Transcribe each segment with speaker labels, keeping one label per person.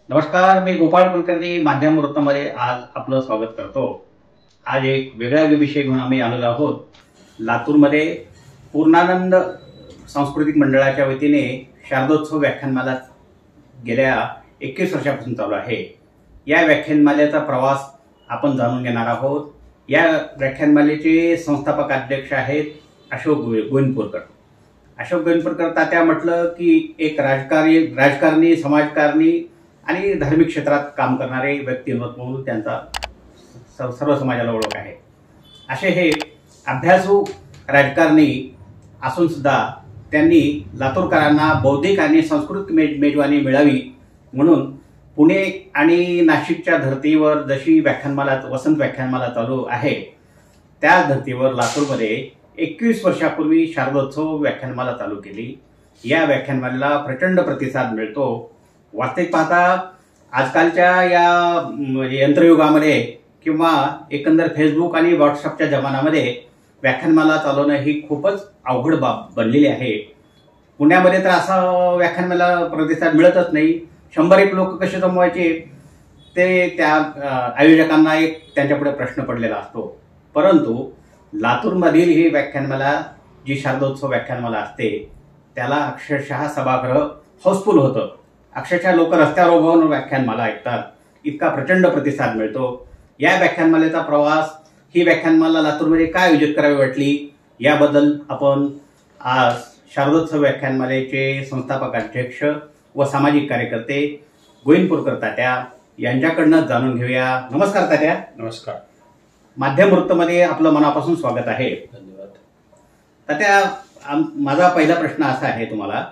Speaker 1: नमस्कार, मी गोपाळ कुलकर्णी माध्यम वृत्तमध्ये आज आपलं स्वागत करतो। आज एक वेगळा विषय घेऊन आम्ही आलेलो आहोत। लातूरमध्ये पूर्णानंद सांस्कृतिक मंडळाच्या वतीने शारदोत्सव व्याख्यानमाला गेल्या 21 वर्षापासून चालू आहे। या व्याख्यानमालेचा प्रवास आपण जाणून घेणार आहोत। या व्याख्यानमालेचे संस्थापक अध्यक्ष आहेत अशोक गोविंदपूरकर। अशोक गोविंदपूरकर तात्या म्हटलं की एक राजकारणी, समाजकारणी आणि धार्मिक क्षेत्रात काम करणारे व्यक्तिमत्व म्हणून त्यांचा सर्व समाजाला ओळख आहे। असे हे अभ्यासू राजकारणी असून सुद्धा त्यांनी लातूरकरांना बौद्धिक आणि सांस्कृतिक मेजवानी मिळावी म्हणून पुणे आणि नाशिकच्या धर्तीवर जशी वसंत व्याख्यानमाला चालू आहे त्या धर्तीवर लातूरमध्ये 21 वर्षापूर्वी शारदोत्सव व्याख्यानमाला चालू केली। या व्याख्यानमालेला प्रचंड प्रतिसाद मिळतो। वास्तविक पाहता आजकालच्या या यंत्रयुगामध्ये किंवा एकंदर फेसबुक आणि व्हॉट्सअपच्या जमान्यामध्ये व्याख्यानमाला चालवणं ही खूपच अवघड बाब बनलेली आहे। पुण्यामध्ये तर असा व्याख्यानमाला प्रतिसाद मिळतच नाही। 100 लोक कसे जमवायचे ते त्या आयोजकांना एक त्यांच्यापुढे प्रश्न पडलेला असतो। परंतु लातूरमधील ही व्याख्यानमाला जी शारदोत्सव व्याख्यानमाला असते त्याला अक्षरशः सभागृह हाऊसफुल होतं। अक्षरशः लोक रस्त्यावर उभं राहून व्याख्यानमाला ऐकतात, इतका प्रचंड प्रतिसाद मिळतो। या व्याख्यानमालेचा प्रवास, ही व्याख्यानमाला लातूरमध्ये काय आयोजित करावी वाटली याबद्दल आपण आज शारदोत्सव व्याख्यानमालेचे संस्थापक अध्यक्ष व सामाजिक कार्यकर्ते गोविंदपूरकर तात्या यांच्याकडनं जाणून घेऊया। नमस्कार तात्या।
Speaker 2: नमस्कार।
Speaker 1: माध्यम वृत्तमध्ये आपलं मनापासून स्वागत आहे।
Speaker 2: धन्यवाद
Speaker 1: तात्या, माझा पहिला प्रश्न असा आहे तुम्हाला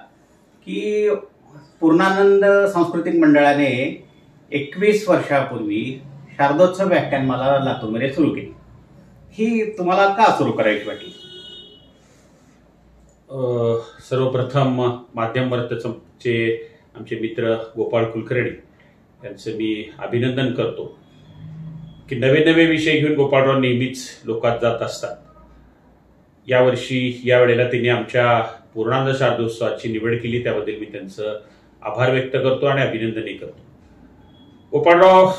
Speaker 1: की पूर्णानंद सांस्कृतिक मंडळाने 21 वर्षापूर्वी शारदोत्सव व्याख्यानमाला लातूरमध्ये सुरू केली। ही तुम्हाला का सुरू करायची वाटली?
Speaker 2: सर्वप्रथम माध्यम वृत्तचे आमचे मित्र गोपाळ कुलकर्णी यांचं मी अभिनंदन करतो की नवे नवे विषय घेऊन गोपाळराव नेहमीच लोकात जात असतात। यावर्षी या वेळेला त्यांनी आमच्या पूर्णानंद शारदोत्सवाची निवड केली, त्याबद्दल मी त्यांचं आभार व्यक्त करतो आणि अभिनंदनही करतो। गोपाळराव,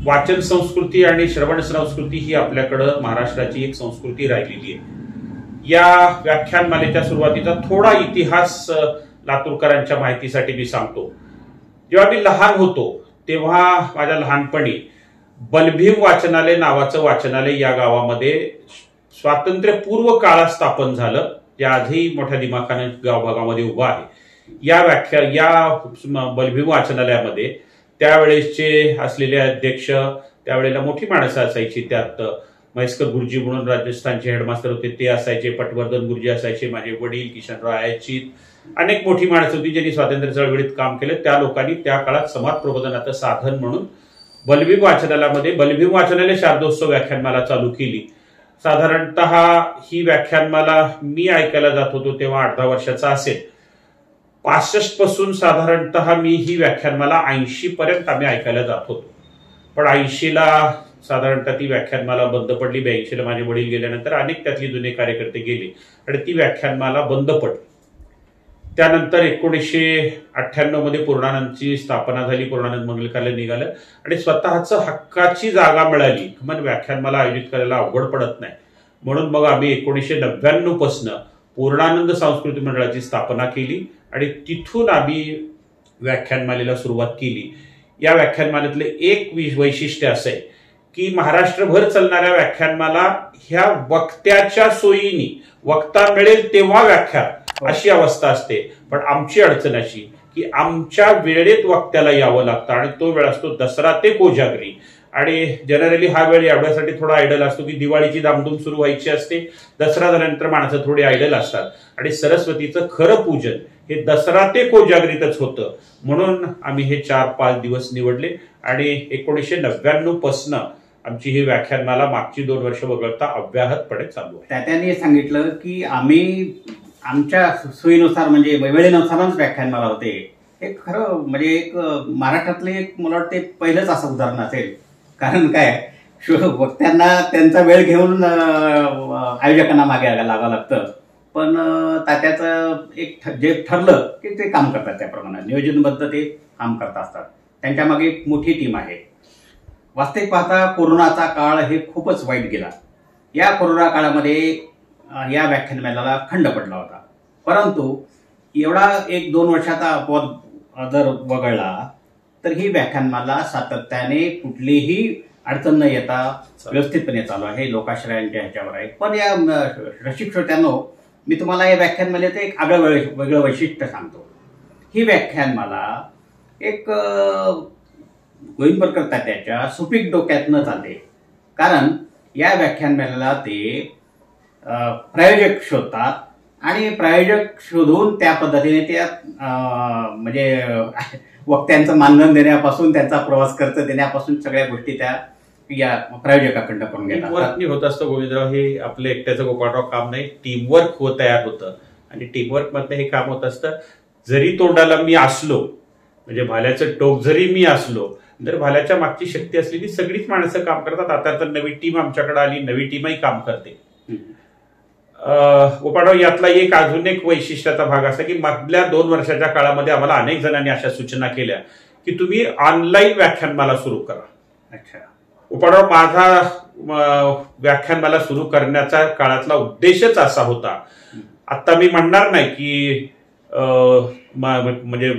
Speaker 2: वाचन संस्कृती आणि श्रवण संस्कृती ही आपल्याकडं महाराष्ट्राची एक संस्कृती राहिलेली आहे। या व्याख्यानमालेच्या सुरुवातीचा थोडा इतिहास लातूरकरांच्या माहितीसाठी मी सांगतो। जेव्हा मी लहान होतो तेव्हा माझ्या लहानपणी बलभीम वाचनालय नावाचं वाचनालय या गावामध्ये स्वातंत्र्यपूर्व काळात स्थापन झालं, जे आजही मोठ्या दिमाखानं गावभागामध्ये उभं आहे। या बलभीम वाचनालयामध्ये त्यावेळेसचे असलेले अध्यक्ष, त्यावेळेला मोठी माणसं असायची, त्यात महेश्वर गुरुजी म्हणून राजस्थानचे हेडमास्टर होते ते असायचे, पटवर्धन गुरुजी असायचे, माझे वडील किशनराव आयाचीत, अनेक मोठी माणसं होती ज्यांनी स्वातंत्र्य चळवळीत काम केलं। त्या लोकांनी त्या काळात समाज प्रबोधनाचं साधन म्हणून बलभीम वाचनालय शारदोत्सव व्याख्यानमाला चालू केली। साधारणतः ही व्याख्यानमाला मी ऐकायला जात होतो तेव्हा 8-10 वर्षाचा असेल। 65 पासून साधारणतः मी ही व्याख्यानमाला 80 पर्यंत आम्ही ऐकायला जात होतो, पण 80ला साधारणतः ती व्याख्यानमाला बंद पडली। 82ला माझे वडील गेल्यानंतर अनेक त्यातले जुने कार्यकर्ते गेले आणि ती व्याख्यानमाला बंद पडली। त्यानंतर 1998 मध्ये पूर्णानंदची स्थापना झाली, पूर्णानंद मंगलकालय निघालं आणि स्वतःच हक्काची जागा मिळाली। मग व्याख्यानमाला आयोजित करायला अवघड पडत नाही म्हणून मग आम्ही 1999 पासून पूर्णानंद सांस्कृतिक मंडळाची स्थापना केली आणि तिथून आम्ही व्याख्यानमालेला सुरुवात केली। या व्याख्यानमालेतले एक वैशिष्ट्य असं आहे की महाराष्ट्रभर चालणाऱ्या व्याख्यानमाला ह्या वक्त्याच्या सोयीनी वक्ता मिळेल तेव्हा व्याख्यान अशी अवस्था असते, पण आमची अडचण अशी की आमच्या वेळेत वक्त्याला यावं लागतं आणि तो वेळ असतो दसरा ते कोजागरी। आणि जनरली हा वेळ एवढ्यासाठी थोडा आयडल असतो की दिवाळीची धामधूम सुरू व्हायची असते, दसरा झाल्यानंतर माणसं थोडी आयडल असतात आणि सरस्वतीचं खरं पूजन हे दसरा ते कोजागरीतच होतं। म्हणून आम्ही हे 4-5 दिवस निवडले आणि 1999 पासून आमची ही व्याख्यानमाला मागची 2 वर्ष वगळता अव्याहतपणे चालू आहे।
Speaker 1: त्यांनी सांगितलं की आम्ही आमच्या सोयीनुसार म्हणजे वेळेनुसारच व्याख्यानमाला होते। हे खरं म्हणजे एक महाराष्ट्रातले एक मला वाटते पहिलंच असं उदाहरण असेल। कारण काय, वक्त्यांना त्यांचा वेळ घेऊन आयोजकांना मागे लागावं लागतं, पण तात्याचं एक जे ठरलं की ते काम करतात, त्याप्रमाणे नियोजनबद्ध ते काम करत असतात। त्यांच्या मागे एक मोठी टीम आहे. वास्तविक पाहता कोरोनाचा काळ हे खूपच वाईट गेला. या कोरोना काळामध्ये या व्याख्यानमालेला खंड पडला होता. परंतु एवढा 1-2 वर्षाचा अपवाद जर वगळला तर ही व्याख्यानमाला सातत्याने कुठलीही अडचण न येता व्यवस्थितपणे चालू आहे. लोकाश्रयांच्या ह्याच्यावर आहे. पण या रसिक श्रोत्यांनो, मी तुम्हाला या व्याख्यानमालेचं एक वेगळं वैशिष्ट्य सांगतो. ही व्याख्यानमाला एक गोविंदवरकर तात्याच्या सुपीक डोक्यातनं चालते. कारण या व्याख्यानमालेला ते प्रायोजक शोधतात आणि प्रायोजक शोधून त्या पद्धतीने त्या म्हणजे वक्त्यांचं मानधन देण्यापासून, त्यांचा प्रवास खर्च देण्यापासून सगळ्या गोष्टी त्या या प्रायोजकाकडनं करून घेतात.
Speaker 2: होत असतं गोविंदराव. हे आपलं एकट्याचं गोपाळराव काम नाही, टीमवर्क तयार होतं. आणि टीमवर्क मधलं हे काम होत असतं. जरी तोंडाला मी असलो, म्हणजे भाल्याचं टोक जरी मी असलो, तर भाल्याच्या मागची शक्ती असलेली सगळीच माणसं काम करतात. आता तर नवी टीम आमच्याकडे आली, नवी टीमही काम करते. गोपाळराव, यातला एक अजून एक वैशिष्ट्याचा भाग असा की मागल्या 2 वर्षाच्या काळामध्ये आम्हाला अनेक जणांनी अशा सूचना केल्या की तुम्ही ऑनलाईन व्याख्यानमाला सुरू करा.
Speaker 1: अच्छा.
Speaker 2: गोपाळराव, माझा व्याख्यानमाला सुरू करण्याचा काळातला उद्देशच असा होता. आता मी म्हणणार नाही की म्हणजे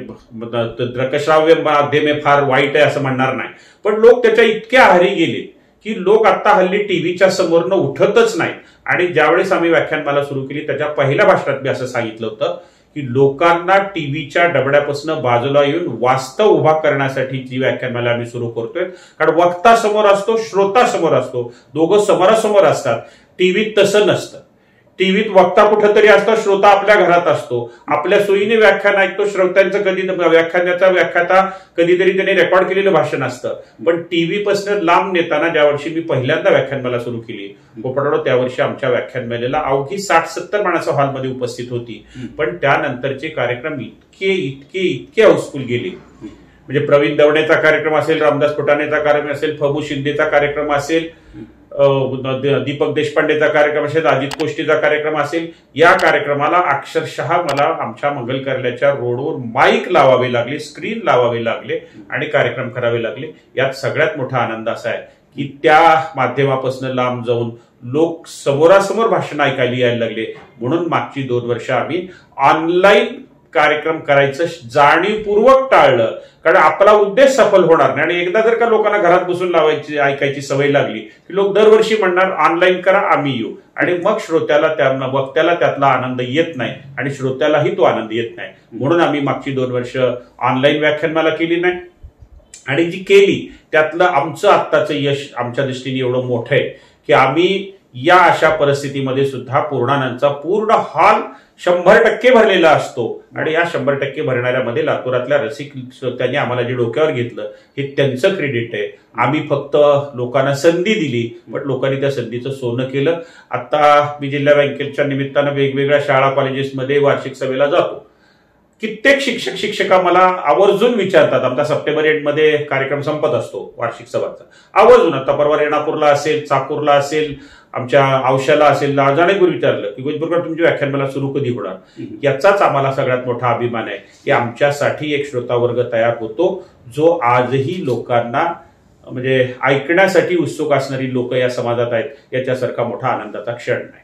Speaker 2: दृकश्राव्य माध्यमे फार वाईट आहे असं म्हणणार नाही, पण लोक त्याच्या इतक्या आहारी गेले की लोक आता हल्ली टीव्हीच्या समोरनं उठतच नाहीत. आणि ज्यावेळेस आम्ही व्याख्यानमाला सुरू केली त्याच्या पहिल्या भाषणात मी असं सांगितलं होतं की लोकांना टीव्हीच्या डबड्यापासून बाजूला येऊन वास्तव उभा करण्यासाठी जी व्याख्यानमाला आम्ही सुरू करतोय. कारण वक्ता समोर असतो, श्रोता समोर असतो, दोघं समोरासमोर असतात. टीव्हीत तसं नसतं. टीव्हीत वक्ता कुठंतरी असतो, श्रोता आपल्या घरात असतो, आपल्या सोयीने व्याख्यान ऐकतो. श्रोत्यांचं कधी व्याख्याता कधीतरी त्यांनी रेकॉर्ड केलेलं भाषण असतं. पण टीव्हीपासून लांब नेताना ज्या वर्षी मी पहिल्यांदा व्याख्यानमाला सुरू केली गोपाळराव, त्या वर्षी आमच्या व्याख्यानमालेला अवघी 60-70 माणसं हॉलमध्ये उपस्थित होती. पण त्यानंतरचे कार्यक्रम इतके हाऊसफुल गेले. म्हणजे प्रवीण दवणेचा कार्यक्रम असेल, रामदास फुटाणेचा कार्यक्रम असेल, फबू शिंदेचा कार्यक्रम असेल, दीपक देशपांडेचा कार्यक्रम असेल, अजित कोष्टीचा कार्यक्रम असेल, या कार्यक्रमाला अक्षरशः मला आमच्या मंगल कार्यालयाच्या रोडवर माईक लावावे लागले, स्क्रीन लावावे लागले आणि कार्यक्रम करावे लागले. यात सगळ्यात मोठा आनंद असा आहे की त्या माध्यमापासून लांब जाऊन लोक समोरासमोर भाषण ऐकायला यायला लागले. म्हणून मागची 2 वर्ष आम्ही ऑनलाईन कार्यक्रम करायचं जाणीवपूर्वक टाळलं. कारण आपला उद्देश सफल होणार नाही. आणि एकदा जर का लोकांना घरात बसून लावायची ऐकायची सवय लागली की लोक दरवर्षी म्हणणार ऑनलाईन करा, आम्ही येऊ. आणि मग वक्त्याला त्यातला आनंद येत नाही आणि श्रोत्यालाही तो आनंद येत नाही. म्हणून आम्ही मागची 2 वर्ष ऑनलाईन व्याख्यानमाला केली नाही. आणि जी केली त्यातलं आमचं आत्ताचं यश आमच्या दृष्टीने एवढं मोठं आहे की आम्ही या अशा परिस्थितीमध्ये सुद्धा पूर्णानंदचा पूर्ण हॉल 100% भरलेला असतो. आणि या 100% भरणाऱ्यामध्ये लातूरातल्या रसिक श्रोत्यांनी आम्हाला जे डोक्यावर घेतलं हे त्यांचं क्रेडिट आहे. आम्ही फक्त लोकांना संधी दिली, पण लोकांनी त्या संधीचं सोनं केलं. आता मी जिल्हा बँकेच्या निमित्तानं वेगवेगळ्या शाळा कॉलेजेसमध्ये वार्षिक सभेला जातो. कित्येक शिक्षका मला आवर्जून विचारतात. आमचा सप्टेंबर एंडमध्ये कार्यक्रम संपत असतो वार्षिक सभाचा. आवर्जून, आता परवा रेणापूरला असेल, चाकूरला असेल, आमच्या औशाला असेल, जाणेपूर विचारलं की गोविंदपूरकर तुमची व्याख्यानमाला सुरू कधी होणार. याचाच आम्हाला सगळ्यात मोठा अभिमान आहे की आमच्यासाठी एक श्रोता वर्ग तयार होतो जो आजही लोकांना म्हणजे ऐकण्यासाठी उत्सुक असणारी लोक या समाजात आहेत. याच्यासारखा मोठा आनंदाचा क्षण नाही.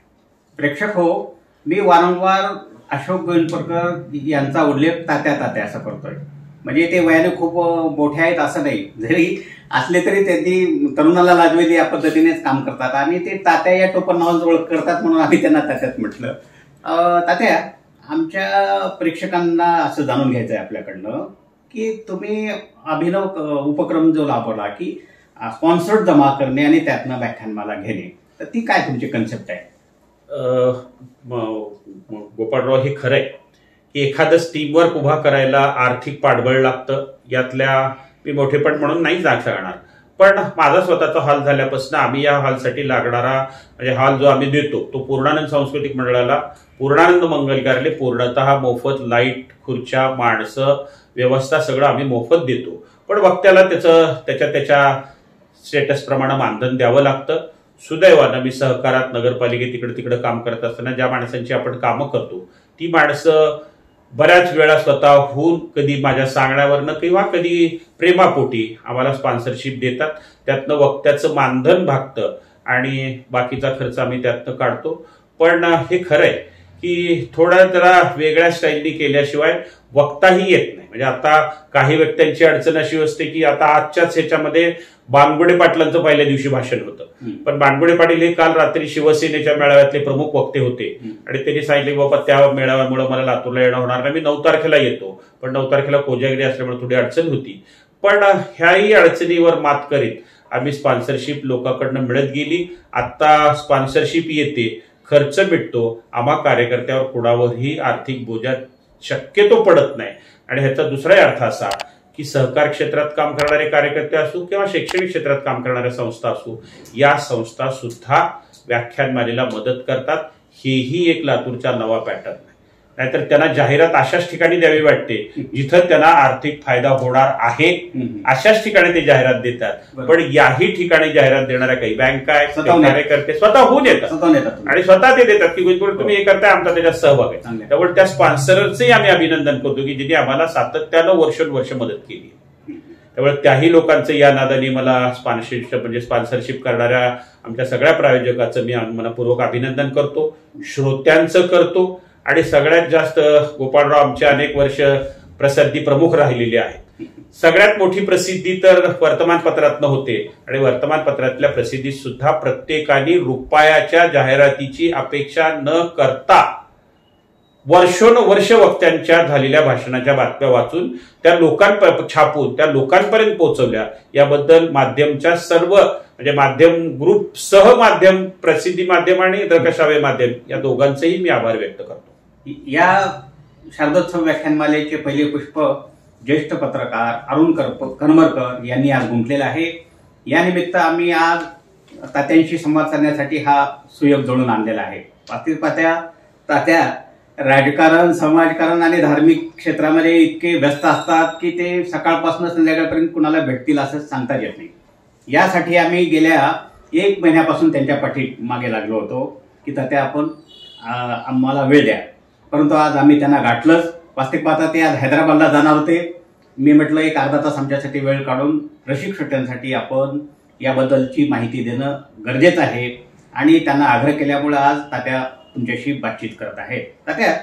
Speaker 1: प्रेक्षक हो, मी वारंवार अशोक गोविंदपूरकर यांचा उल्लेख तात्या असं करतोय. म्हणजे ते वयाने खूप मोठे आहेत असं नाही, जरी असले तरी त्यांनी तरुणाला लाजवेल या पद्धतीनेच काम करतात आणि ते तात्या या टोपण नावाचं ओळख करतात, म्हणून आम्ही त्यांना तात्यात म्हटलं. तात्या, आमच्या प्रेक्षकांना असं जाणून घ्यायचं आहे आपल्याकडनं की तुम्ही अभिनव उपक्रम जो राबवला की स्पॉन्सर्ड जमा करणे आणि त्यातनं व्याख्यानमाला घेणे, तर ती काय तुमची कन्सेप्ट आहे?
Speaker 2: गोपाळराव, हे खरंय की एखादं टीमवर्क उभा करायला आर्थिक पाठबळ लागतं. यातल्या मी मोठेपण म्हणून नाही सांगणार, पण माझा स्वतःचा हॉल झाल्यापासून आम्ही या हॉलसाठी लागणारा म्हणजे हॉल जो आम्ही देतो तो पूर्णानंद सांस्कृतिक मंडळाला पूर्णानंद मंगल कार्यालय पूर्णतः मोफत, लाईट, खुर्च्या, माणसं, व्यवस्था सगळं आम्ही मोफत देतो. पण वक्त्याला त्याच्या स्टेटस प्रमाणे मानधन द्यावं लागतं. सुदैवानं मी सहकारात नगरपालिकेत तिकडे काम करत असताना ज्या माणसांची आपण कामं करतो ती माणसं बऱ्याच वेळा स्वतःहून कधी माझ्या सांगण्यावरनं किंवा कधी प्रेमापोटी आम्हाला स्पॉन्सरशिप देतात. त्यातनं वक्त्याचं मानधन भागतं आणि बाकीचा खर्च आम्ही त्यातनं काढतो. पण हे खरं आहे की थोडा जरा वेगळ्या स्टाईलनी केल्याशिवाय वक्ताही येत नाही. म्हणजे आता काही व्यक्त्यांची अडचण अशी असते की आता आजच्याच ह्याच्यामध्ये बानगुडे पाटलांचं पहिल्या दिवशी भाषण होतं, पण बानगुडे पाटील हे काल रात्री शिवसेनेच्या मेळाव्यातले प्रमुख वक्ते होते आणि त्यांनी सांगितले बाबा त्या मेळाव्यामुळे मला लातूरला येणं होणार नाही, मी 9 तारखेला येतो. पण 9 तारखेला कोजागिरी असल्यामुळे थोडी अडचण होती. पण ह्याही अडचणीवर मात करीत आम्ही स्पॉन्सरशिप लोकांकडनं मिळत गेली. आता स्पॉन्सरशिप येते, खर्च मिटतो, आम्हा कार्यकर्त्यावर कुणावरही आर्थिक बोजा शक्यतो पडत नाही. आणि ह्याचा दुसराही अर्थ असा की सहकार क्षेत्रात काम करणारे कार्यकर्ते असू किंवा शैक्षणिक क्षेत्रात काम करणाऱ्या संस्था असू, या संस्था सुद्धा व्याख्यानमालेला मदत करतात. हेही एक लातूरचा नवा पॅटर्न आहे. नाहीतर त्यांना जाहिरात अशाच ठिकाणी द्यावी वाटते जिथं त्यांना आर्थिक फायदा होणार आहे, अशाच ठिकाणी ते जाहिरात देतात. पण याही ठिकाणी जाहिरात देणाऱ्या काही बँका आहेत, कार्यकर्ते स्वतःहून येतात आणि स्वतः ते देतात की तुम्ही हे करताय, आमचा त्याच्यात सहभाग आहे. त्यामुळे त्या स्पॉन्सरचंही आम्ही अभिनंदन करतो की जिने आम्हाला सातत्यानं वर्षोनवर्ष मदत केली. त्यामुळे त्याही लोकांचं या नादाने मला स्पॉन्सरशिप करणाऱ्या आमच्या सगळ्या प्रायोजकाचं मी मनपूर्वक अभिनंदन करतो, श्रोत्यांचं करतो. आणि सगळ्यात जास्त गोपाळराव आमचे अनेक वर्ष प्रसिद्धी प्रमुख राहिलेले आहेत. सगळ्यात मोठी प्रसिद्धी तर वर्तमानपत्रातनं होते आणि वर्तमानपत्रातल्या प्रसिद्धीत सुद्धा प्रत्येकाने रुपयाच्या जाहिरातीची अपेक्षा न करता वर्षोनवर्ष वक्त्यांच्या झालेल्या भाषणाच्या बातम्या वाचून त्या छापून त्या लोकांपर्यंत पोहोचवल्या. याबद्दल माध्यमच्या सर्व म्हणजे माध्यम ग्रुप सह माध्यम, प्रसिद्धी माध्यम आणि दृकश्राव्य माध्यम या दोघांचेही मी आभार व्यक्त करतो.
Speaker 1: या शारदोत्सव व्याख्यानमालेचे पहिले पुष्प ज्येष्ठ पत्रकार अरुण करमरकर यांनी आज गुंफलेलं आहे. या निमित्त आम्ही आज तात्यांशी संवाद साधण्यासाठी हा सुयोग जोडून आणलेला आहे. तात्या राजकारण, समाजकारण आणि धार्मिक क्षेत्रामध्ये इतके व्यस्त असतात की ते सकाळपासून संध्याकाळपर्यंत कुणाला भेटतील असं सांगता येत नाही. यासाठी आम्ही गेल्या 1 महिन्यापासून त्यांच्या पाठीमागे लागलो होतो की तात्या आपण आम्हाला वेळ द्या. परंतु आज आम्ही त्यांना गाठलंच. वास्तविक पाहता ते आज हैदराबादला जाणार होते. मी म्हटलं एक अर्धा तास आमच्यासाठी वेळ काढून रसिक श्रोत्यांसाठी आपण याबद्दलची माहिती देणं गरजेचं आहे आणि त्यांना आग्रह केल्यामुळे आज तात्या तुमच्याशी बातचीत करत आहे. तात्या,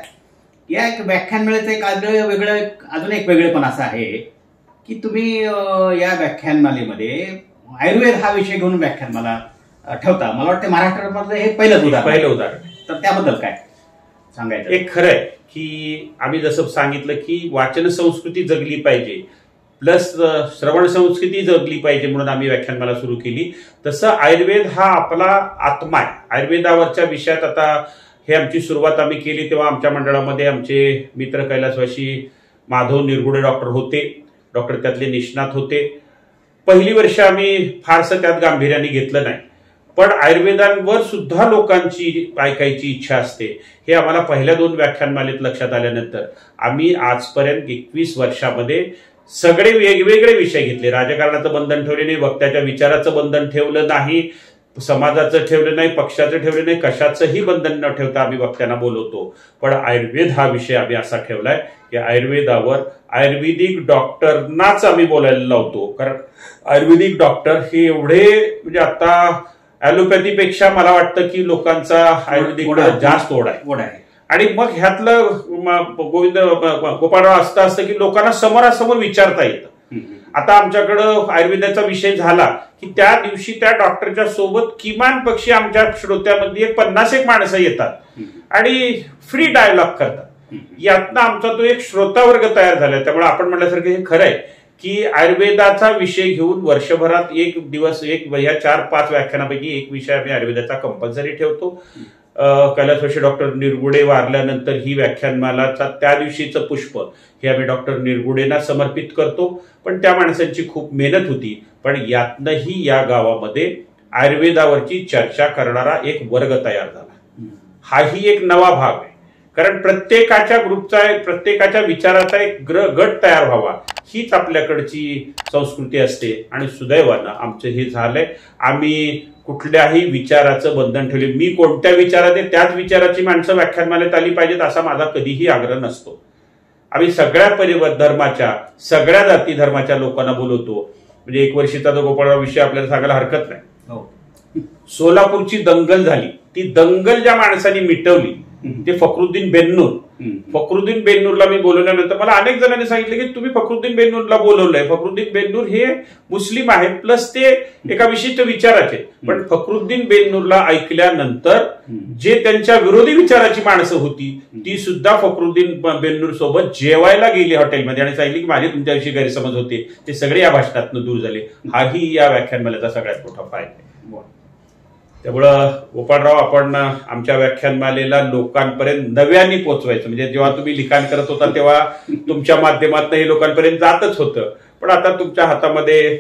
Speaker 1: या एक व्याख्यानमालेचं एक अजून एक वेगळेपण असं आहे की तुम्ही या व्याख्यानमालेमध्ये आयुर्वेद हा विषय घेऊन व्याख्यानमाला ठेवता. मला वाटतं महाराष्ट्रामधलं हे पहिलं उदाहरण. तर त्याबद्दल काय सांगायचं?
Speaker 2: एक खरं आहे की आम्ही जसं सांगितलं की वाचन संस्कृती जगली पाहिजे प्लस श्रवण संस्कृती जगली पाहिजे म्हणून आम्ही व्याख्यानमाला सुरू केली. तसं आयुर्वेद हा आपला आत्मा आहे. आयुर्वेदावरच्या विषयात आता हे आमची सुरुवात आम्ही केली तेव्हा आमच्या मंडळामध्ये आमचे मित्र कैलासवासी माधव निरगुडे डॉक्टर होते. डॉक्टर त्यातले निष्णात होते. पहिली वर्ष आम्ही फारसं त्यात गांभीर्याने घेतलं नाही, पण आयुर्वेदांवर सुद्धा लोकांची ऐकायची इच्छा असते हे आम्हाला पहिल्या 2 व्याख्यानमालेत लक्षात आल्यानंतर आम्ही आजपर्यंत 21 वर्षामध्ये सगळे वेगवेगळे विषय घेतले. राजकारणाचं बंधन ठेवले नाही, वक्त्याच्या विचाराचं बंधन ठेवलं नाही, समाजाचं ठेवलं नाही, पक्षाचं ठेवलं नाही, कशाचंही बंधन न ठेवता आम्ही वक्त्यांना बोलवतो. पण आयुर्वेद हा विषय आम्ही असा ठेवलाय की आयुर्वेदावर आयुर्वेदिक डॉक्टरनाच आम्ही बोलायला लावतो. कारण आयुर्वेदिक डॉक्टर हे एवढे म्हणजे आता ॲलोपॅथीपेक्षा मला वाटतं की लोकांचा आयुर्वेदिक जास्त ओढ आहे. आणि मग ह्यातलं गोपाळराव असतं की लोकांना समोरासमोर विचारता येतं. आता आमच्याकडं आयुर्वेदाचा विषय झाला की त्या दिवशी त्या डॉक्टरच्या सोबत किमान पक्षी आमच्या श्रोत्यामध्ये 50 माणसं येतात आणि फ्री डायलॉग करतात. यातनं आमचा तो एक श्रोतावर्ग तयार झाला. त्यामुळे आपण म्हटल्यासारखं हे खरं आहे की आयुर्वेदाचा विषय घेऊन वर्षभरात एक दिवस या 4-5 व्याख्यानापैकी एक विषय आम्ही आयुर्वेदाचा कंपल्सरी ठेवतो. कैलासवासी डॉक्टर निरगुडे वारल्यानंतर ही व्याख्यानमालाचा त्या दिवशीचं पुष्प हे आम्ही डॉक्टर निरगुडेंना समर्पित करतो. पण त्या माणसांची खूप मेहनत होती. पण यातनंही या गावामध्ये आयुर्वेदावरची चर्चा करणारा एक वर्ग तयार झाला. हाही एक नवा भाग आहे. कारण प्रत्येकाच्या ग्रुपचा प्रत्येकाच्या विचाराचा एक गट तयार व्हावा हीच आपल्याकडची संस्कृती असते. आणि सुदैवानं आमचं हे झालंय. आम्ही कुठल्याही विचाराचं बंधन ठेवले. मी कोणत्या विचारात आहे त्याच विचाराची माणसं व्याख्यानमालेत आली पाहिजेत असा माझा कधीही आग्रह नसतो. आम्ही सगळ्या धर्माच्या, सगळ्या जाती धर्माच्या लोकांना बोलवतो. म्हणजे 1 वर्षीचा जो गोपाळराव विषय आपल्याला सांगायला हरकत नाही. सोलापूरची दंगल झाली, ती दंगल ज्या माणसांनी मिटवली ते फखरुद्दीन बेन्नूर. फखरुद्दीन बेन्नूरला मी बोलवल्यानंतर मला अनेक जणांनी सांगितलं की तुम्ही फखरुद्दीन बेन्नूरला बोलवलंय. फखरुद्दीन बेन्नूर हे मुस्लिम आहेत, प्लस ते एका विशिष्ट विचाराचे. पण फखरुद्दीन बेन्नूरला ऐकल्यानंतर जे त्यांच्या विरोधी विचाराची माणसं होती ती सुद्धा फखरुद्दीन बेन्नूर सोबत जेवायला गेली हॉटेलमध्ये आणि सांगितली की माझे तुमच्याविषयी गैरसमज होते, ते सगळे या भाषणातून दूर झाले. हाही या व्याख्यानमालेचा सगळ्यात मोठा फायदा आहे. त्यामुळं गोपाळराव, आपण आमच्या व्याख्यानमालेला लोकांपर्यंत नव्याने पोहोचवायचं. म्हणजे जेव्हा तुम्ही लिखाण करत होता तेव्हा तुमच्या माध्यमातून हे लोकांपर्यंत जातच होतं, पण आता तुमच्या हातामध्ये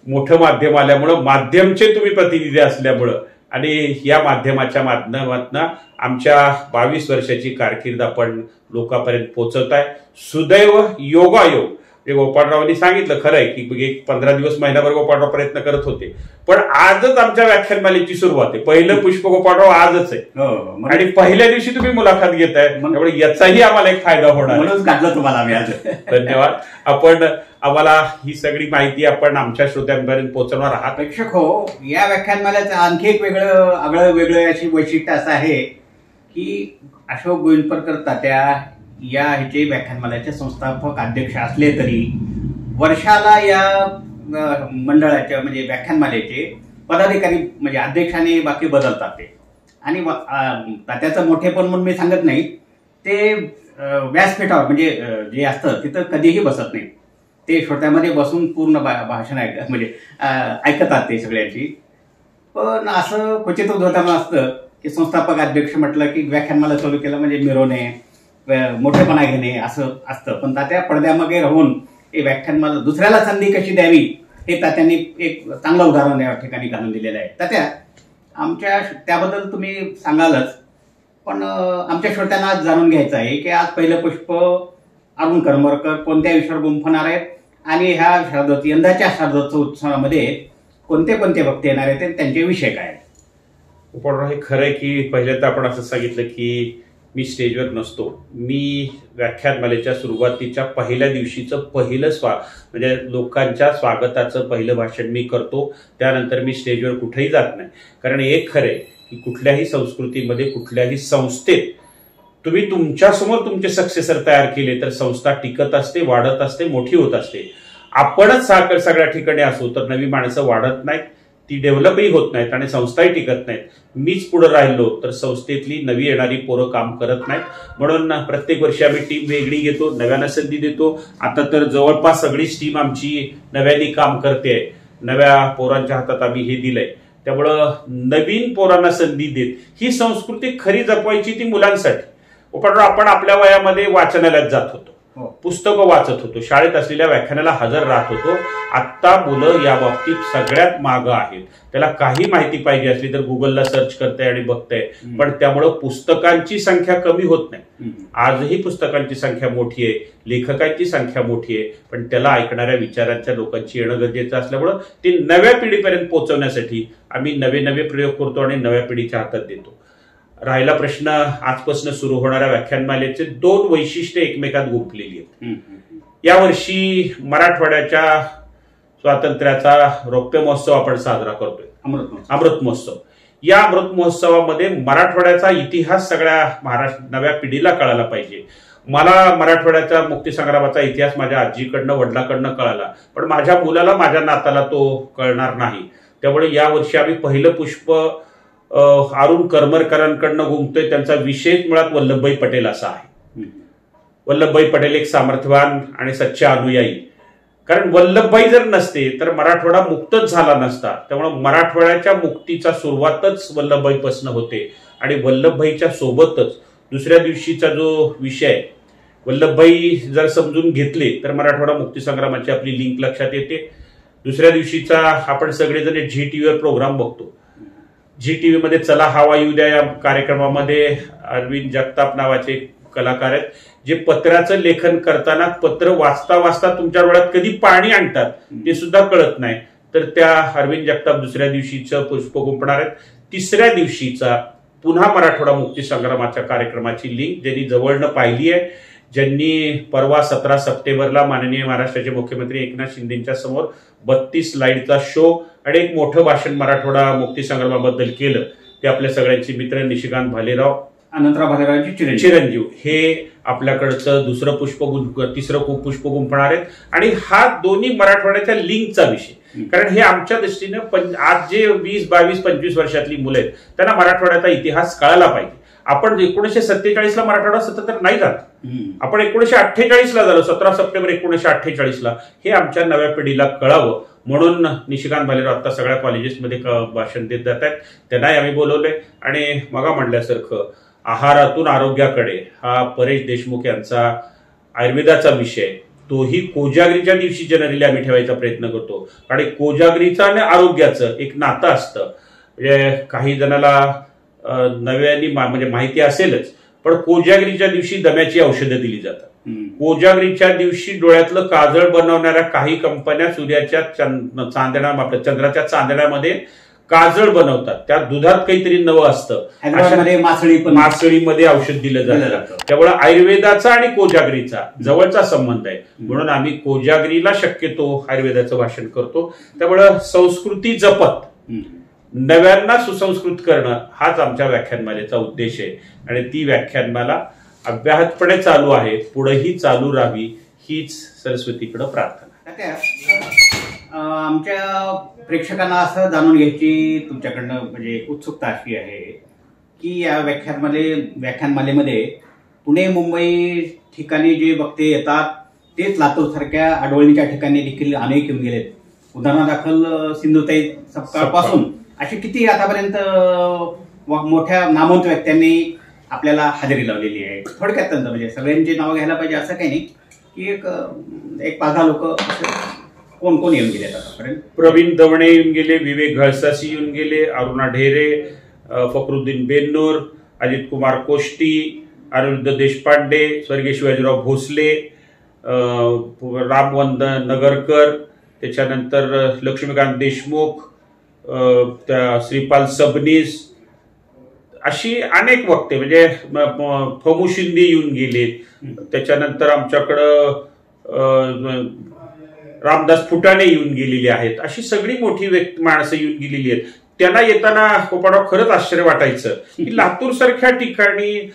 Speaker 2: मोठं माध्यम आल्यामुळं, माध्यमचे तुम्ही प्रतिनिधी असल्यामुळं आणि या माध्यमाच्या माध्यमातून आमच्या 22 वर्षाची कारकीर्द आपण लोकांपर्यंत पोहोचवताय. सुदैव, योगायोग. गोपाळरावांनी सांगितलं खरं आहे की 15 दिवस, महिनाभर गोपाळराव प्रयत्न करत होते, पण आजच आमच्या व्याख्यानमालेची सुरुवात आहे. पहिलं पुष्प गोपाळराव आजच आहे आणि पहिल्या दिवशी तुम्ही मुलाखत घेताय, त्यामुळे याचाही आम्हाला एक फायदा होणार.
Speaker 1: म्हणूनच काढलं तुम्हाला आम्ही आज.
Speaker 2: धन्यवाद. आपण आम्हाला ही सगळी माहिती आपण आमच्या श्रोत्यांपर्यंत पोहोचवणार आहात.
Speaker 1: प्रेक्षक हो, या व्याख्यानमालेचं आणखी एक वेगळं अशी वैशिष्ट्य असं आहे की अशोक गोविंदपरकर तात्या या ह्याचे व्याख्यानमालेचे संस्थापक अध्यक्ष असले तरी वर्षाला या मंडळाच्या म्हणजे व्याख्यानमालेचे पदाधिकारी म्हणजे अध्यक्षाने बाकी बदलतात ते. आणि तात्याचं मोठेपण म्हणून मी सांगत नाही, ते व्यासपीठावर म्हणजे जे असतं तिथं कधीही बसत नाही. ते श्रोत्यामध्ये बसून पूर्ण भाषण म्हणजे ऐकतात ते सगळ्याची. पण असं क्वचित होताना असतं की संस्थापक अध्यक्ष म्हटलं की व्याख्यानमाला चालू केलं म्हणजे मिरवणे, मोठेपणा घेणे असं असतं. पण तात्या पडद्यामागे राहून हे व्याख्यानमाला दुसऱ्याला संधी कशी द्यावी हे तात्यांनी एक चांगलं उदाहरण या ठिकाणी घालून दिलेलं आहे. तात्या, आमच्या त्याबद्दल तुम्ही सांगालच, पण आमच्या श्रोत्यांना जाणून घ्यायचं आहे की आज पहिलं पुष्प अरुण करमरकर कोणत्या विषयावर गुंफणार आहेत आणि ह्या यंदाच्या शारदोत्सव उत्सवामध्ये कोणते कोणते वक्ते येणार आहेत आणि त्यांचे विषय काय आहेत?
Speaker 2: गोपाळराव, हे खरं आहे की पहिल्यांदा आपण असं सांगितलं की मी स्टेजवर नसतो. मी व्याख्यानमालेच्या सुरुवातीच्या पहिल्या दिवशीचं पहिलं म्हणजे लोकांच्या स्वागताचं पहिलं भाषण मी करतो. त्यानंतर मी स्टेजवर कुठेही जात नाही. कारण एक खरं आहे की कुठल्याही संस्कृतीमध्ये, कुठल्याही संस्थेत तुम्ही तुमच्यासमोर तुमचे सक्सेसर तयार केले तर संस्था टिकत असते, वाढत असते, मोठी होत असते. आपणच सगळ्या ठिकाणी असू तर नवी माणसं वाढत नाहीत, ती डेव्हलपही होत नाहीत आणि संस्थाही टिकत नाहीत. मीच पुढे राहिलो तर संस्थेतली नवी येणारी पोरं काम करत नाहीत. म्हणून प्रत्येक वर्षी आम्ही टीम वेगळी घेतो, नव्यानं संधी देतो. आता तर जवळपास सगळीच टीम आमची नव्याने काम करते. नव्या पोरांच्या हातात आम्ही हे दिलंय. त्यामुळं नवीन पोरांना संधी देत ही संस्कृती खरी जपवायची ती मुलांसाठी. पण आपण आपल्या वयामध्ये वाचनालयात जात होतो, पुस्तकं वाचत होतो, शाळेत असलेल्या व्याख्यानाला हजर राहत होतो. आता मुलं या बाबतीत सगळ्यात मागं आहेत. त्याला काही माहिती पाहिजे असली तर गुगलला सर्च करताय आणि बघताय. पण त्यामुळं पुस्तकांची संख्या कमी होत नाही. आजही पुस्तकांची संख्या मोठी आहे, लेखकांची संख्या मोठी आहे, पण त्याला ऐकणाऱ्या विचारांच्या लोकांची येणं गरजेचं असल्यामुळं ते नव्या पिढीपर्यंत पोहोचवण्यासाठी आम्ही नवे नवे प्रयोग करतो आणि नव्या पिढीच्या हातात देतो. राहिला प्रश्न आजपासून सुरू होणाऱ्या व्याख्यानमालेचे 2 वैशिष्ट्य एकमेकात गुंफलेली आहेत. यावर्षी मराठवाड्याच्या स्वातंत्र्याचा रौप्य महोत्सव आपण साजरा करतोय, अमृत महोत्सव. या अमृत महोत्सवामध्ये मराठवाड्याचा इतिहास सगळ्या महाराष्ट्र नव्या पिढीला कळायला पाहिजे. मला मराठवाड्याच्या मुक्तीसंग्रामाचा इतिहास माझ्या आजीकडनं, वडिलांकडनं कळाला, पण माझ्या मुलाला, माझ्या नाताला तो कळणार नाही. त्यामुळे यावर्षी आम्ही पहिलं पुष्प अरुण करमरकरांकडनं गुंफतोय. त्यांचा विषय मुळात वल्लभभाई पटेल असा आहे. वल्लभभाई पटेल एक सामर्थ्यवान आणि सच्चा अनुयायी. कारण वल्लभभाई जर नसते तर मराठवाडा मुक्तच झाला नसता. त्यामुळे मराठवाड्याच्या मुक्तीचा सुरुवातच वल्लभभाईपासून होते आणि वल्लभभाईच्या सोबतच दुसऱ्या दिवशीचा जो विषय वल्लभभाई जर समजून घेतले तर मराठवाडा मुक्तीसंग्रामाची आपली लिंक लक्षात येते. दुसऱ्या दिवशीचा आपण सगळेजण झी टीव्हीवर प्रोग्राम बघतो. झी टीव्ही मध्ये चला हवा येऊ द्या या कार्यक्रमामध्ये अरविंद जगताप नावाचे कलाकार आहेत, जे पत्राचं लेखन करताना पत्र वाचता वाचता तुमच्या डोळ्यात कधी पाणी आणतात ते सुद्धा कळत नाही. तर त्या अरविंद जगताप दुसऱ्या दिवशीचं पुष्प गुंफणार आहेत. तिसऱ्या दिवशीचा पुन्हा मराठवाडा मुक्ती संग्रामाच्या कार्यक्रमाची लिंक ज्यांनी जवळनं पाहिली आहे, ज्यांनी परवा 17 सप्टेंबरला माननीय महाराष्ट्राचे मुख्यमंत्री एकनाथ शिंदेच्या समोर 32 स्लाइडचा शो आणि एक मोठं भाषण मराठवाडा मुक्ती संग्रामाबद्दल केलं, ते आपल्या सगळ्यांचे मित्र निशिकांत भालेराव,
Speaker 1: अनंतराव भालेरावचे
Speaker 2: चिरंजीव हे आपल्याकडचं दुसरं तिसरं पुष्प गुंफणार आहेत. आणि हा दोन्ही मराठवाड्याच्या लिंकचा विषय, कारण हे आमच्या दृष्टीनं आज जे 20, 22, 25 वर्षातली मुलं आहेत त्यांना मराठवाड्याचा इतिहास कळायला पाहिजे. आपण 1947ला मराठवाडा स्वतंत्र नाही झाला, आपण 1948ला झालो, 17 सप्टेंबर 1948ला. हे आमच्या नव्या पिढीला कळावं म्हणून निशिकांत भालेराव आता सगळ्या कॉलेजेसमध्ये भाषण देत जात आहेत. त्यांनाही आम्ही बोलवलंय. आणि मगा म्हणल्यासारखं आहारातून आरोग्याकडे हा परेश देशमुख यांचा आयुर्वेदाचा विषय, तोही कोजागरीच्या दिवशी जनरली आम्ही ठेवायचा प्रयत्न करतो. आणि कोजागरीचं आणि आरोग्याचं एक नातं असतं. म्हणजे काही जणाला नव्याने म्हणजे माहिती असेलच, पण कोजागरीच्या दिवशी दम्याची औषधं दिली जातात. कोजागरीच्या दिवशी डोळ्यातलं काजळ बनवणाऱ्या काही कंपन्या सूर्याच्या चंद्राच्या चांदण्यामध्ये काजळ बनवतात. त्या दुधात काहीतरी नवं असतं, मासळीमध्ये औषध दिलं जातं. त्यामुळे आयुर्वेदाचा आणि कोजागरीचा जवळचा संबंध आहे, म्हणून आम्ही कोजागरीला शक्यतो आयुर्वेदाचं भाषण करतो. त्यामुळं संस्कृती जपत नव्यांना सुसंस्कृत करणं हाच आमच्या व्याख्यानमालेचा उद्देश आहे. आणि ती व्याख्यानमाला अव्याहतपणे चालू आहे, पुढेही चालू राहावी हीच सरस्वतीकडे प्रार्थना.
Speaker 1: आमच्या प्रेक्षकांना असं जाणून घ्यायची तुमच्याकडनं म्हणजे उत्सुकता अशी आहे की या व्याख्यानमालेमध्ये पुणे मुंबई ठिकाणी जे वक्ते येतात तेच लातूर सारख्या आडवळणीच्या ठिकाणी देखील अनेक येऊन गेलेत. उदाहरणादाखल सिंधुताई सपकाळपासून अशी किती आतापर्यंत मोठ्या नामवंत व्यक्त्यांनी आपल्याला हजेरी लावलेली आहे. थोडक्यात त्यांचं म्हणजे सगळ्यांची नावं घ्यायला पाहिजे असं काही नाही की एक 5-10 लोक कोण कोण येऊन गेले आतापर्यंत.
Speaker 2: प्रवीण दवणे येऊन गेले, विवेक घळसासी येऊन गेले, अरुणा ढेरे, फकरुद्दीन बेन्नूर, अजित कुमार कोष्टी, अनिरुद्ध देशपांडे, स्वर्गीय शिवाजीराव भोसले, रामवंत नगरकर, त्याच्यानंतर लक्ष्मीकांत देशमुख, श्रीपाल सबनीस, अशी अनेक वक्ते म्हणजे फमू शिंदे येऊन गेले. त्याच्यानंतर आमच्याकडं रामदास फुटाणे येऊन गेलेली आहेत. अशी सगळी मोठी माणसं येऊन गेलेली आहेत. त्यांना येताना गोपाळराव खरंच आश्चर्य वाटायचं की लातूर सारख्या ठिकाणी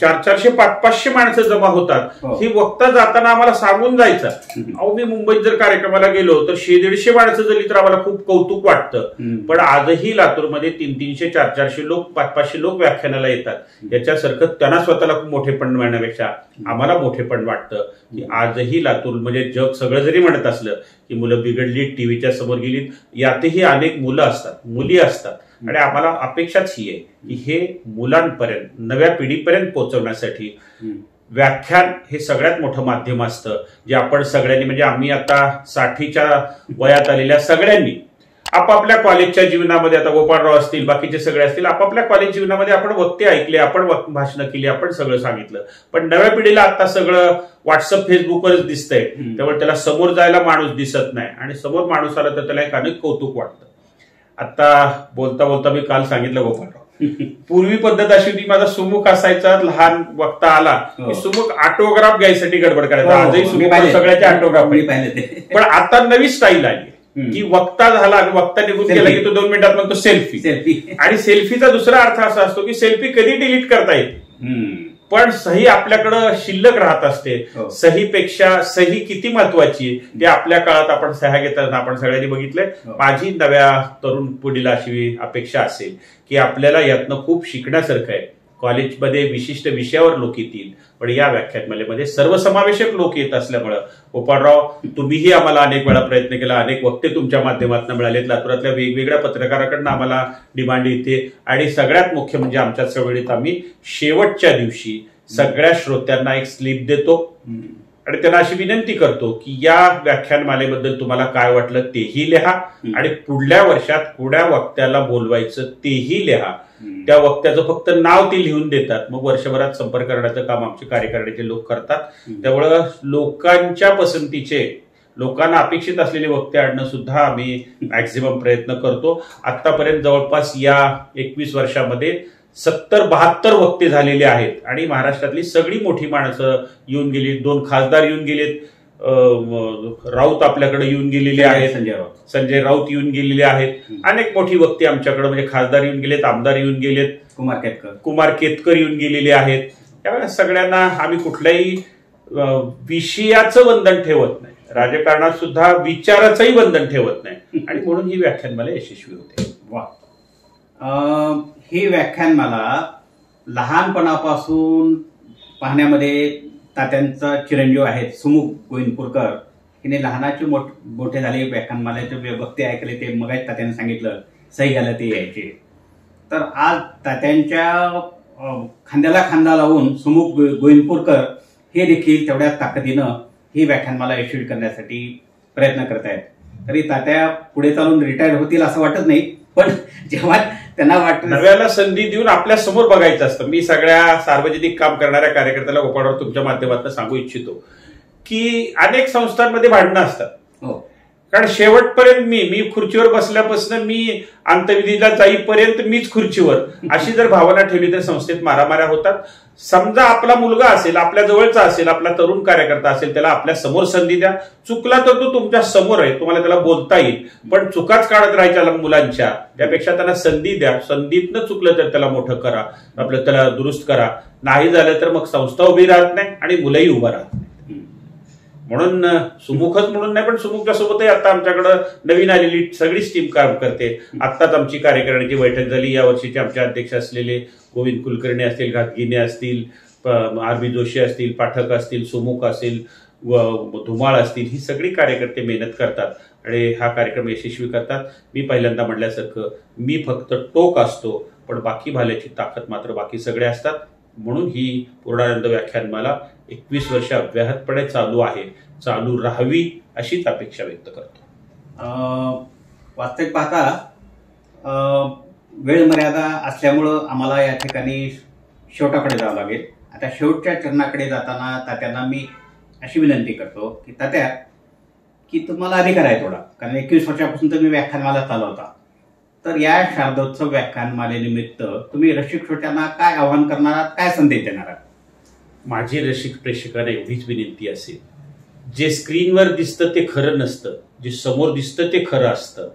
Speaker 2: 400-500 500 माणसं जमा होतात. ही वक्ता जाताना आम्हाला सांगून जायचं. अहो मी मुंबईत जर कार्यक्रमाला गेलो तर 100-150 माणसं झाली तर आम्हाला खूप कौतुक वाटतं. पण आजही लातूरमध्ये 300-300 400-400 लोक 500-500 लोक व्याख्यानाला येतात. याच्यासारखं त्यांना स्वतःला खूप मोठेपण मिळण्यापेक्षा आम्हाला मोठेपण वाटतं की आजही लातूर म्हणजे जग सगळं जरी म्हणत असलं की मुलं बिघडली, टीव्हीच्या समोर गेली, यातही अनेक मुलं असतात, मुली असतात. आणि आम्हाला अपेक्षाच ही आहे की हे मुलांपर्यंत नव्या पिढीपर्यंत पोहोचवण्यासाठी व्याख्यान हे सगळ्यात मोठं माध्यम असतं जे आपण सगळ्यांनी म्हणजे आम्ही आता 60च्या वयात आलेल्या सगळ्यांनी आपापल्या कॉलेजच्या जीवनामध्ये, आता गोपाळराव असतील, बाकीचे सगळे असतील, आपापल्या कॉलेज जीवनामध्ये आपण वक्ते ऐकले, आपण भाषणं केली, आपण सगळं सांगितलं. पण नव्या पिढीला आता सगळं व्हॉट्सअप फेसबुकवरच दिसतंय. त्यामुळे त्याला समोर जायला माणूस दिसत नाही आणि समोर माणूस आला तर त्याला एक अनेक कौतुक वाटतं. आता बोलता बोलता मी काल सांगितलं गोपाळराव, पूर्वी पद्धत अशी होती, माझा सुमुख असायचा, लहान वक्ता आला की सुमुख ऑटोग्राफ घ्यायसाठी गडबड करायचा. आजही सुमुख सगळ्याचे ऑटोग्राफ. पण आता नवी स्टाईल आली की वक्ता झाला, वक्ता निघून गेला की तो 2 मिनिटात मग तो सेल्फी. आणि सेल्फीचा दुसरा अर्थ असा असतो की सेल्फी कधी डिलीट करता येते, पण सही आपल्याकडं शिल्लक राहत असते. सहीपेक्षा सही किती महत्वाची ते आपल्या काळात आपण सह्या घेताना आपण सगळ्यांनी बघितलंय. माझी नव्या तरुण पिढीला अशी अपेक्षा असेल की आपल्याला यातनं खूप शिकण्यासारखं आहे. कॉलेजमध्ये विशिष्ट विषयावर लोक येतील, पण या व्याख्यानमालेमध्ये सर्वसमावेशक लोक येत असल्यामुळं गोपाळराव तुम्हीही आम्हाला अनेक वेळा प्रयत्न केला, अनेक वक्ते तुमच्या माध्यमातून मिळालेत, लातूरातल्या वेगवेगळ्या पत्रकाराकडनं आम्हाला डिमांड येते. आणि सगळ्यात मुख्य म्हणजे आमच्या चळवळीत आम्ही शेवटच्या दिवशी सगळ्या श्रोत्यांना एक स्लिप देतो आणि त्यांना अशी विनंती करतो की या व्याख्यानमालेबद्दल तुम्हाला काय वाटलं तेही लिहा आणि पुढल्या वर्षात कुण्या वक्त्याला बोलवायचं तेही लिहा. त्या वक्त्याचं फक्त नाव ते लिहून देतात, मग वर्षभरात संपर्क करण्याचं काम आमचे कार्यकारिणीचे लोक करतात. त्यामुळं लोकांच्या पसंतीचे, लोकांना अपेक्षित असलेले वक्ते आणणं सुद्धा आम्ही मॅक्झिमम प्रयत्न करतो. आतापर्यंत जवळपास या 21 वर्षामध्ये 70-72 वक्ते झालेले आहेत आणि महाराष्ट्रातली सगळी मोठी माणसं येऊन गेली. 2 खासदार येऊन गेलेत. राऊत आपल्याकडे येऊन गेलेले आहेत. संजय राऊत येऊन गेलेले आहेत. अनेक मोठी वक्ते आमच्याकडे म्हणजे खासदार येऊन गेलेत, आमदार येऊन गेलेत, कुमार केतकर येऊन गेलेले आहेत. त्यावेळेला सगळ्यांना आम्ही कुठल्याही विषयाचं बंधन ठेवत नाही, राजकारणात सुद्धा विचाराचंही बंधन ठेवत नाही आणि म्हणून ही व्याख्यानमाला यशस्वी होते.
Speaker 1: वा, ही व्याख्यानमाला लहानपणापासून पाहण्यामध्ये तात्यांचा चिरंजीव आहेत सुमुख गोविंदपूरकर, हिने लहानाचे मोठे झाले व्याख्यानमालेचे वक्ते ऐकले. ते मग तात्याने सांगितलं सही घाला ते यायचे. तर आज तात्यांच्या खांद्याला खांदा लावून सुमुख गोविंदपूरकर हे देखील तेवढ्या ताकदीनं ही व्याख्यानमाला यशस्वी करण्यासाठी प्रयत्न करत आहेत. तरी तात्या पुढे चालून रिटायर होतील असं वाटत नाही, पण जेव्हा त्यांना वाटतं
Speaker 2: नव्याला संधी देऊन आपल्या समोर बघायचं असतं. मी सगळ्या सार्वजनिक काम करणाऱ्या कार्यकर्त्याला गोपाळराव तुमच्या माध्यमातून सांगू इच्छितो की अनेक संस्थांमध्ये भांडणं असतात. कारण शेवटपर्यंत मी खुर्चीवर बसल्यापासून मी अंतविधीला जाईपर्यंत मीच खुर्चीवर, अशी जर भावना ठेवली तर संस्थेत मारामाऱ्या होतात. समजा आपला मुलगा असेल, आपल्या जवळचा असेल, आपला तरुण कार्यकर्ता असेल, त्याला आपल्या समोर संधी द्या. चुकला तर तो तुमच्या समोर आहे, तुम्हाला त्याला बोलता येईल. पण चुकाच काढत राहायच्या मुलांच्या, त्यापेक्षा त्यांना संधी द्या. संधीतनं चुकलं तर त्याला मोठं करा, आपलं त्याला दुरुस्त करा. नाही झालं तर मग संस्था उभी राहत नाही आणि मुलंही उभं राहत नाही. म्हणून सुमुखच म्हणून नाही, पण सुमुखच्या सोबतही आता आमच्याकडं नवीन आलेली सगळीच टीम काम करते. आत्ताच आमची कार्यकारिणीची बैठक झाली. या वर्षीचे आमचे अध्यक्ष असलेले गोविंद कुलकर्णी असतील, घातगिने असतील, RB जोशी असतील, पाठक असतील, सुमुख असेल, धुमाळ असतील, ही सगळी कार्यकर्ते मेहनत करतात आणि हा कार्यक्रम यशस्वी करतात. मी पहिल्यांदा म्हटल्यासारखं मी फक्त टोक असतो, पण बाकी भाल्याची ताकद मात्र बाकी सगळे असतात. म्हणून ही पूर्णानंद व्याख्यानमाला 21 वर्ष अव्याहतपणे चालू आहे, चालू राहावी अशीच अपेक्षा व्यक्त करतो.
Speaker 1: वास्तविक पाहता वेळ मर्यादा असल्यामुळं आम्हाला या ठिकाणी शेवटाकडे जावं लागेल. आता शेवटच्या चरणाकडे जाताना तात्यांना मी अशी विनंती करतो की तात्या, की तुम्हाला अधिकार आहे थोडा, कारण 21 वर्षापासून तुम्ही व्याख्यानमाला चालवता. तर या शारदोत्सव व्याख्यानमालेनिमित्त तुम्ही रसिक श्रोत्यांना काय आवाहन करणार आहात, काय संदेश देणार आहात?
Speaker 2: माझी रसिक प्रेक्षकांना एवढीच विनंती असेल, जे स्क्रीनवर दिसतं ते खरं नसतं, जे समोर दिसतं ते खरं असतं.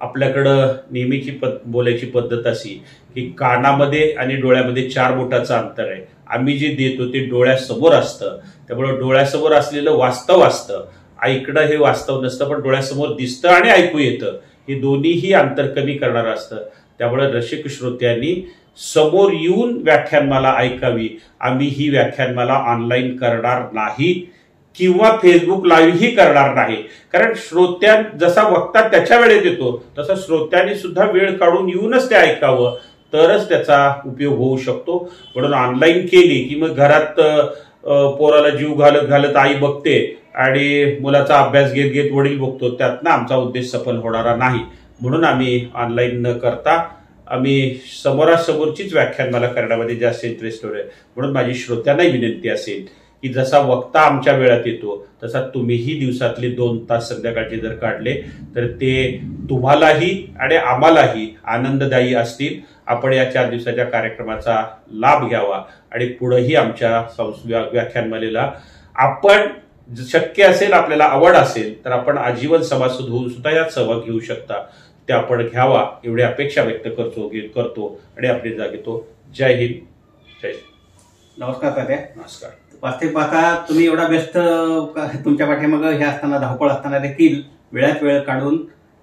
Speaker 2: आपल्याकडं नेहमीची बोलायची पद्धत अशी की कानामध्ये आणि डोळ्यामध्ये 4 बोटाचं अंतर आहे. आम्ही जे देतो ते डोळ्यासमोर असतं, त्यामुळे डोळ्यासमोर असलेलं वास्तव असतं, ऐकणं हे वास्तव नसतं, पण डोळ्यासमोर दिसतं आणि ऐकू येतं, हे दोन्हीही अंतर कमी करणारं असतं. त्यामुळे रसिक श्रोत्यांनी समोर येऊन व्याख्यानमाला ऐकावी. आम्ही ही व्याख्यानमाला ऑनलाईन करणार नाही किंवा फेसबुक लाईव्हही करणार नाही, कारण श्रोत्या जसा वक्ता त्याच्या वेळेत येतो तसा श्रोत्यांनी सुद्धा वेळ काढून येऊनच ते ऐकावं, तरच त्याचा उपयोग होऊ शकतो. म्हणून ऑनलाईन केली की मग घरात पोराला जीव घालत घालत आई बघते आणि मुलाचा अभ्यास घेत घेत वडील बघतो, त्यातनं आमचा उद्देश सफल होणारा नाही. म्हणून आम्ही ऑनलाईन न करता आम्ही समोरासमोरचीच व्याख्यानमाला करण्यामध्ये जास्त इंटरेस्टेड आहे. म्हणून माझी श्रोत्यांनाही विनंती असेल की जसा वक्ता आमच्या वेळात येतो तसा तुम्हीही दिवसातले 2 तास संध्याकाळचे जर काढले तर ते तुम्हालाही आणि आम्हालाही आनंददायी असतील. आपण या 4 दिवसाच्या कार्यक्रमाचा लाभ घ्यावा आणि पुढेही आमच्या व्याख्यानमालेला आपण शक्य असेल, आपल्याला आवड असेल तर आपण आजीवन सभासद होऊन सुद्धा यात सहभाग घेऊ शकता. ते आपण घ्यावा एवढी अपेक्षा व्यक्त करतो आणि आपली जागा घेतो. जय हिंद, जय हिंद.
Speaker 1: नमस्कार तात्या.
Speaker 2: नमस्कार.
Speaker 1: वास्तविक पाहता तुम्ही एवढा व्यस्त तुमच्या पाठीमागं हे असताना, धावपळ असताना देखील वेळात वेळ काढून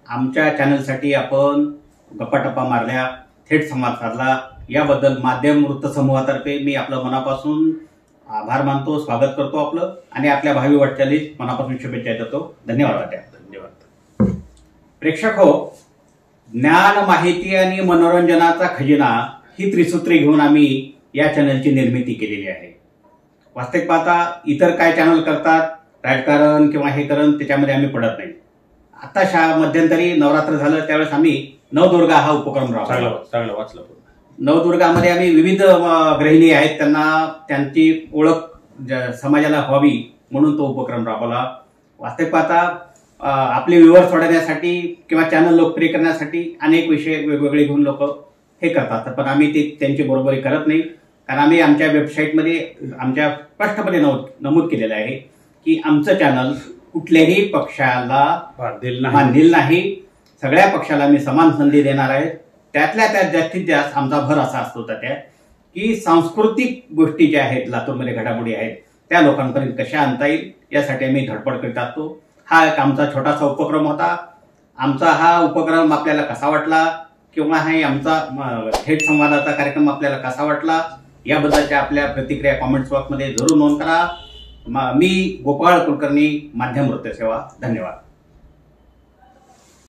Speaker 1: आमच्या चॅनलसाठी आपण गप्पाटप्पा मारल्या, थेट संवाद साधला, याबद्दल माध्यम वृत्त समूहातर्फे मी आपलं मनापासून आभार मानतो, स्वागत करतो आपलं, आणि आपल्या भावी वाटचालीस मनापासून शुभेच्छा देतो. धन्यवाद तात्या.
Speaker 2: धन्यवाद.
Speaker 1: प्रेक्षक हो, ज्ञान, माहिती आणि मनोरंजनाचा खजिना ही त्रिसूत्री घेऊन आम्ही या चॅनलची निर्मिती केलेली आहे. वास्तविक पाहता इतर काय चॅनल करतात, राजकारण किंवा हे करण, त्याच्यामध्ये आम्ही पडत नाही. आता मध्यंतरी नवरात्र झालं त्यावेळेस आम्ही नवदुर्गा हा उपक्रम राबवला.
Speaker 2: चांगला वाचला.
Speaker 1: नवदुर्गामध्ये आम्ही विविध गृहिणी आहेत, त्यांना त्यांची ओळख समाजाला व्हावी म्हणून तो उपक्रम राबवला. वास्तविक पाहता आपले व्ह्यूअर्स वाढवण्यासाठी किंवा चॅनल लोकप्रिय करण्यासाठी अनेक विषय वेगवेगळे घेऊन लोक हे करतात, पण आम्ही ते त्यांची बरोबरी करत नाही. कारण आम्ही आमच्या वेबसाईटमध्ये आमच्या स्पष्टपणे नमूद केलेलं आहे की आमचं चॅनल कुठल्याही पक्षाला बांधील नाही. सगळ्या पक्षाला आम्ही समान संधी देणार आहे. त्यातल्या त्यात जास्तीत जास्त आमचा भर असा असतो त्यात की सांस्कृतिक गोष्टी ज्या आहेत, लातूरमध्ये घडामोडी आहेत, त्या लोकांपर्यंत कशा आणता येईल यासाठी आम्ही धडपड करीत असतो. हा एक आमचा छोटासा उपक्रम होता. आमचा हा उपक्रम आपल्याला कसा वाटला किंवा हा आमचा थेट संवादाचा कार्यक्रम आपल्याला कसा वाटला याबद्दलच्या आपल्या प्रतिक्रिया कॉमेंट्स बॉक्समध्ये जरूर नोंद करा. मी गोपाळ कुलकर्णी, माध्यम वृत्तसेवा. धन्यवाद.